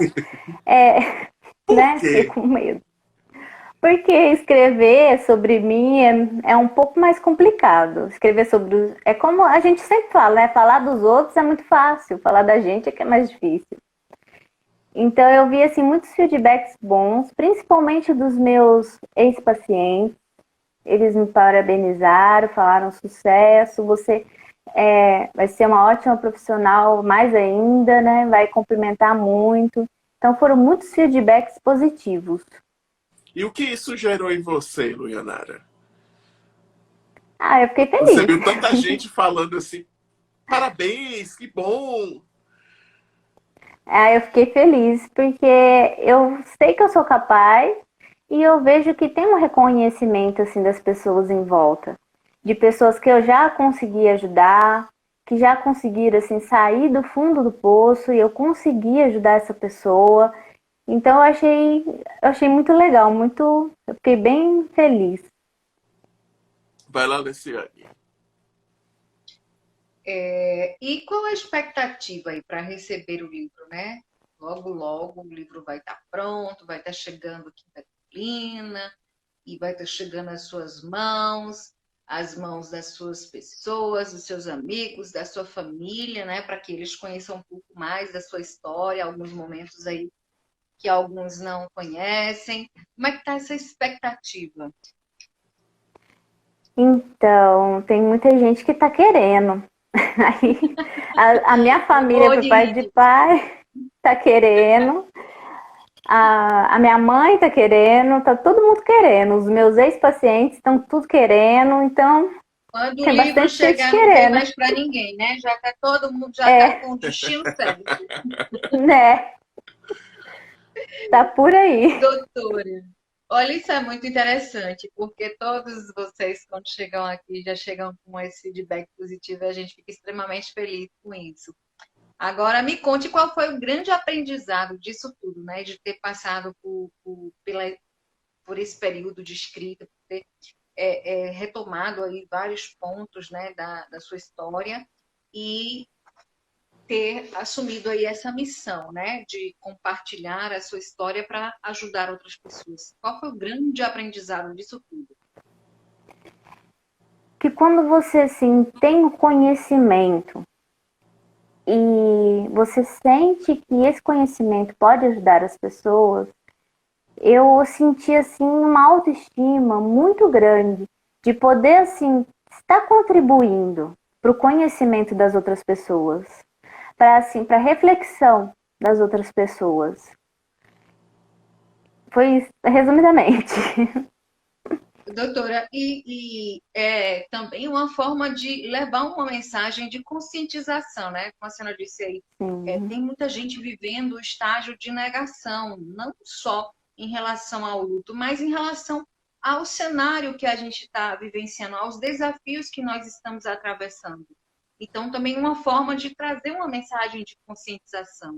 né, fiquei com medo. Porque escrever sobre mim é um pouco mais complicado. Escrever sobre é como a gente sempre fala, né? Falar dos outros é muito fácil, falar da gente é que é mais difícil. Então eu vi assim muitos feedbacks bons, principalmente dos meus ex-pacientes. Eles me parabenizaram, falaram sucesso, você vai ser uma ótima profissional mais ainda, né? Vai cumprimentar muito. Então foram muitos feedbacks positivos. E o que isso gerou em você, Luyanara? Ah, eu fiquei Você feliz. viu tanta gente falando assim, parabéns, que bom. Ah, eu fiquei feliz porque eu sei que eu sou capaz e eu vejo que tem um reconhecimento assim das pessoas em volta, de pessoas que eu já consegui ajudar, que já conseguiram assim sair do fundo do poço e eu consegui ajudar essa pessoa. Então eu achei muito legal, eu fiquei bem feliz. Vai lá, Luciane. E qual a expectativa aí para receber o livro, né? Logo, logo o livro vai estar pronto, vai estar chegando aqui da Carolina e vai estar chegando às suas mãos, às mãos das suas pessoas, dos seus amigos, da sua família, né? Para que eles conheçam um pouco mais da sua história, alguns momentos aí que alguns não conhecem. Como é que está essa expectativa? Então, tem muita gente que tá querendo. Aí, a minha família, Morro por de parte de rir. pai, tá querendo. A minha mãe tá querendo, tá todo mundo querendo. Os meus ex-pacientes estão tudo querendo, então Quando o tem livro bastante gente chegar, não tem querendo. mais para ninguém, né? Já está todo mundo já está É, com o destino certo. né? Tá por aí. Doutora, olha, isso é muito interessante, porque todos vocês, quando chegam aqui, já chegam com esse feedback positivo e a gente fica extremamente feliz com isso. Agora, me conte qual foi o grande aprendizado disso tudo, né? De ter passado por esse período de escrita, por ter retomado aí vários pontos, né, da sua história e ter assumido aí essa missão, né, de compartilhar a sua história para ajudar outras pessoas. Qual foi o grande aprendizado disso tudo? Que quando você assim, tem o conhecimento e você sente que esse conhecimento pode ajudar as pessoas, eu senti assim uma autoestima muito grande de poder assim estar contribuindo para o conhecimento das outras pessoas, para assim, para reflexão das outras pessoas. Foi isso, resumidamente. Doutora, e é também uma forma de levar uma mensagem de conscientização, né? Como a senhora disse aí, Sim. tem muita gente vivendo o estágio de negação, não só em relação ao luto, mas em relação ao cenário que a gente está vivenciando, aos desafios que nós estamos atravessando. Então, também uma forma de trazer uma mensagem de conscientização.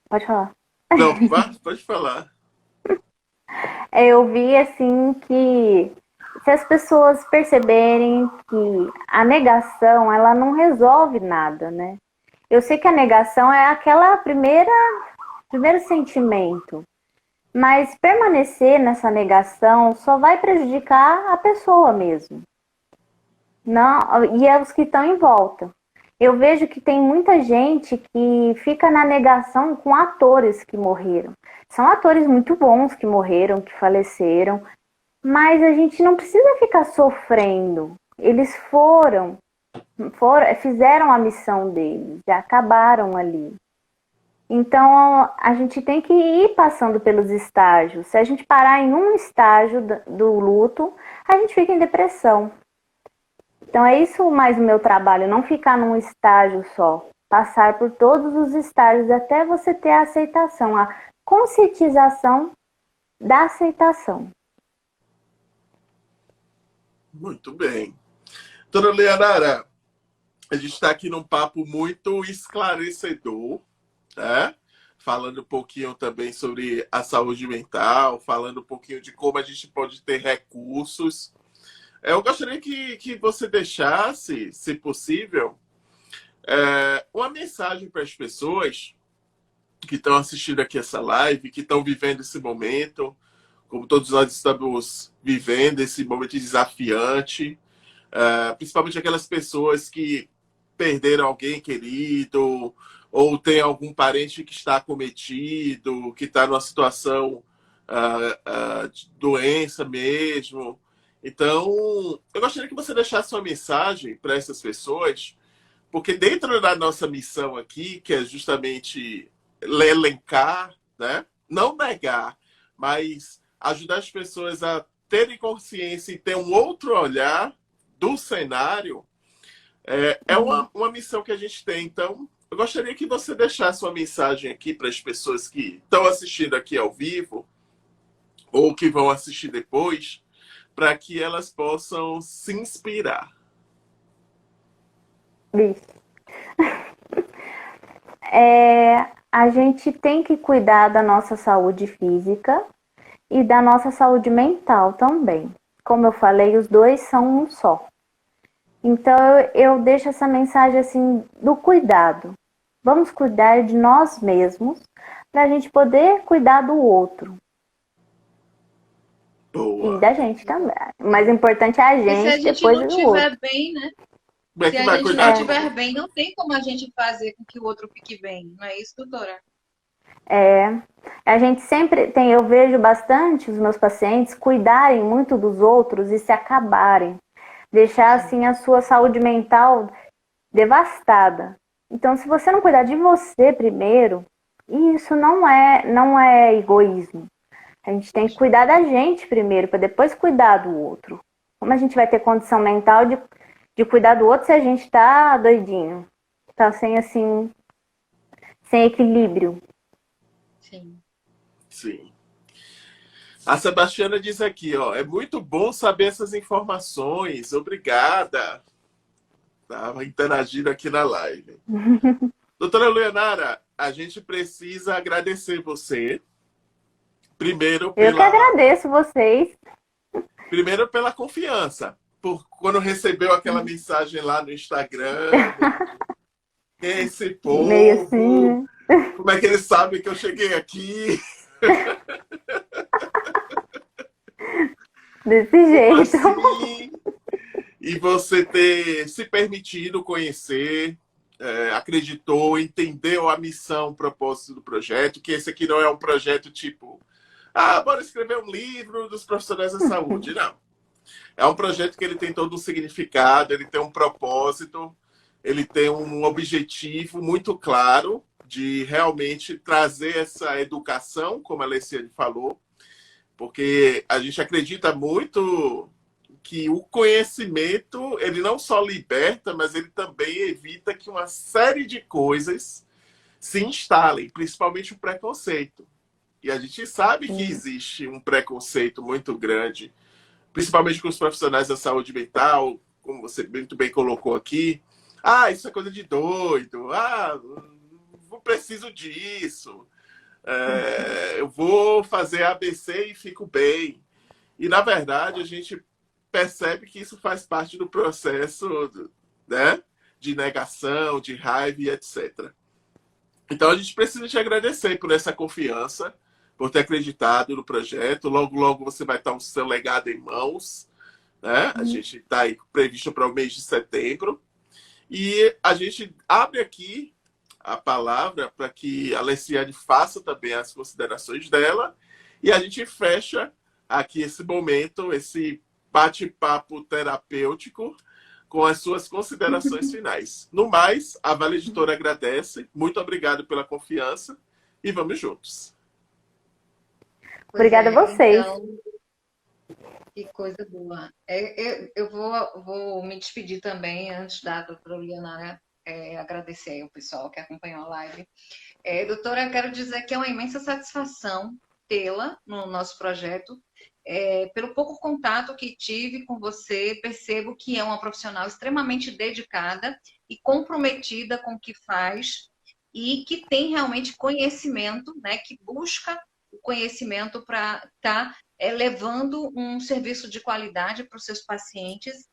Pode falar. Não, pode falar. Eu vi assim que se as pessoas perceberem que a negação ela não resolve nada, né? Eu sei que a negação é aquela primeiro sentimento, mas permanecer nessa negação só vai prejudicar a pessoa mesmo, não, e é os que estão em volta. Eu vejo que tem muita gente que fica na negação com atores que morreram. São atores muito bons que morreram, que faleceram, mas a gente não precisa ficar sofrendo. Eles fizeram a missão deles, já acabaram ali. Então a gente tem que ir passando pelos estágios. Se a gente parar em um estágio do luto, a gente fica em depressão. Então é isso mais o meu trabalho, não ficar num estágio só. Passar por todos os estágios até você ter a aceitação, a conscientização da aceitação. Muito bem. Dona Leonara, a gente está aqui num papo muito esclarecedor, né? Falando um pouquinho também sobre a saúde mental, falando um pouquinho de como a gente pode ter recursos. Eu gostaria que você deixasse, se possível, uma mensagem para as pessoas que estão assistindo aqui essa live, que estão vivendo esse momento, como todos nós estamos vivendo esse momento desafiante, principalmente aquelas pessoas que perderam alguém querido, ou tem algum parente que está acometido, que está numa situação de doença mesmo. Então, eu gostaria que você deixasse uma mensagem para essas pessoas, porque dentro da nossa missão aqui, que é justamente elencar, né? Não negar, mas ajudar as pessoas a terem consciência e ter um outro olhar do cenário, é uma missão que a gente tem. Então, eu gostaria que você deixasse uma mensagem aqui para as pessoas que estão assistindo aqui ao vivo ou que vão assistir depois, para que elas possam se inspirar. Isso. A gente tem que cuidar da nossa saúde física e da nossa saúde mental também. Como eu falei, os dois são um só. Então eu deixo essa mensagem assim do cuidado. Vamos cuidar de nós mesmos para a gente poder cuidar do outro. Boa. E da gente também. O mais importante é a gente, se a gente depois não do outro. estiver bem, né? Como é Se que a vai gente cuidar não de estiver bem, não tem como a gente fazer com que o outro fique bem. Não é isso, doutora? A gente sempre tem, eu vejo bastante os meus pacientes cuidarem muito dos outros e se acabarem. Deixar assim a sua saúde mental devastada. Então, se você não cuidar de você primeiro, isso não é egoísmo. A gente tem que cuidar da gente primeiro, para depois cuidar do outro. Como a gente vai ter condição mental de cuidar do outro se a gente tá doidinho? Tá sem equilíbrio. Sim. A Sebastiana diz aqui, ó, é muito bom saber essas informações. Obrigada. Estava interagindo aqui na live. Doutora Leonara, a gente precisa agradecer você. Eu que agradeço vocês. Primeiro pela confiança. Quando recebeu aquela mensagem lá no Instagram. Quem é esse povo? Meio assim. Como é que eles sabem que eu cheguei aqui? Desse jeito. Assim, e você ter se permitido conhecer, acreditou, entendeu a missão, o propósito do projeto, que esse aqui não é um projeto tipo, bora escrever um livro dos profissionais da saúde. Não. É um projeto que ele tem todo um significado, ele tem um propósito, ele tem um objetivo muito claro de realmente trazer essa educação, como a Alessiane falou, porque a gente acredita muito que o conhecimento, ele não só liberta, mas ele também evita que uma série de coisas se instalem, principalmente o preconceito. E a gente sabe que existe um preconceito muito grande, principalmente com os profissionais da saúde mental, como você muito bem colocou aqui. Isso é coisa de doido. Não preciso disso. Eu vou fazer ABC e fico bem. E, na verdade, a gente percebe que isso faz parte do processo, né, de negação, de raiva e etc. Então, a gente precisa te agradecer por essa confiança, por ter acreditado no projeto. Logo, logo você vai estar com o seu legado em mãos. Né? A gente está aí previsto para o mês de setembro. E a gente abre aqui a palavra para que a Alessiane faça também as considerações dela. E a gente fecha aqui esse momento, esse bate-papo terapêutico, com as suas considerações finais. No mais, a Vale Editora agradece. Muito obrigado pela confiança e vamos juntos. Obrigada a vocês. Então, que coisa boa. Eu vou me despedir também, antes da doutora Leonara agradecer ao pessoal que acompanhou a live. Doutora, eu quero dizer que é uma imensa satisfação tê-la no nosso projeto. Pelo pouco contato que tive com você, percebo que é uma profissional extremamente dedicada e comprometida com o que faz e que tem realmente conhecimento, né, que busca o conhecimento para estar levando um serviço de qualidade para os seus pacientes.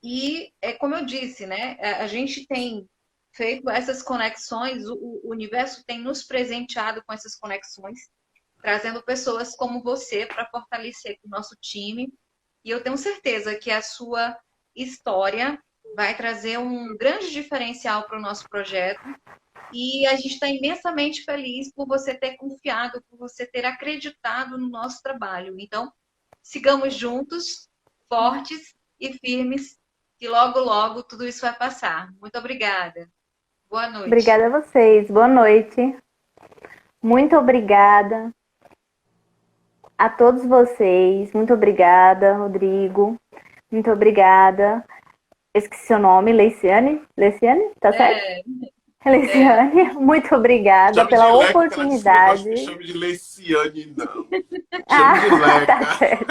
E, como eu disse, né, a gente tem feito essas conexões, o universo tem nos presenteado com essas conexões, trazendo pessoas como você para fortalecer o nosso time. E eu tenho certeza que a sua história vai trazer um grande diferencial para o nosso projeto. E a gente está imensamente feliz por você ter confiado, por você ter acreditado no nosso trabalho. Então, sigamos juntos, fortes e firmes, que logo, logo tudo isso vai passar. Muito obrigada. Boa noite. Obrigada a vocês. Boa noite. Muito obrigada a todos vocês. Muito obrigada, Rodrigo. Muito obrigada. Esqueci seu nome, Leiciane? Leiciane? Tá certo? Leiciane, muito obrigada pela oportunidade. Não chame de Leiciane, não. Chame de Leca. Tá certo.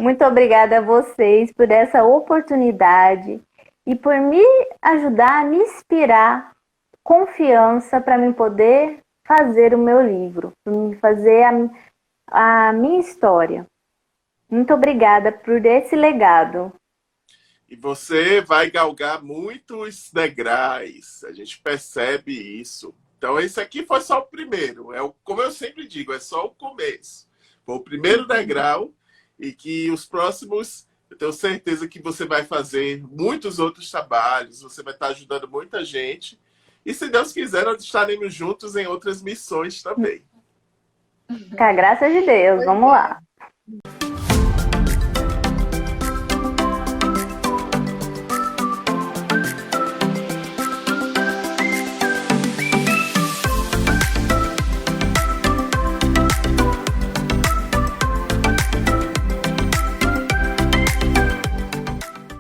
Muito obrigada a vocês por essa oportunidade e por me ajudar, me inspirar confiança para mim poder fazer o meu livro, fazer a minha história. Muito obrigada por esse legado. E você vai galgar muitos degraus, a gente percebe isso. Então, esse aqui foi só o primeiro. Como eu sempre digo, é só o começo. Foi o primeiro degrau e que os próximos, eu tenho certeza que você vai fazer muitos outros trabalhos, você vai estar ajudando muita gente. E, se Deus quiser, nós estaremos juntos em outras missões também. Com a graça de Deus, vamos lá.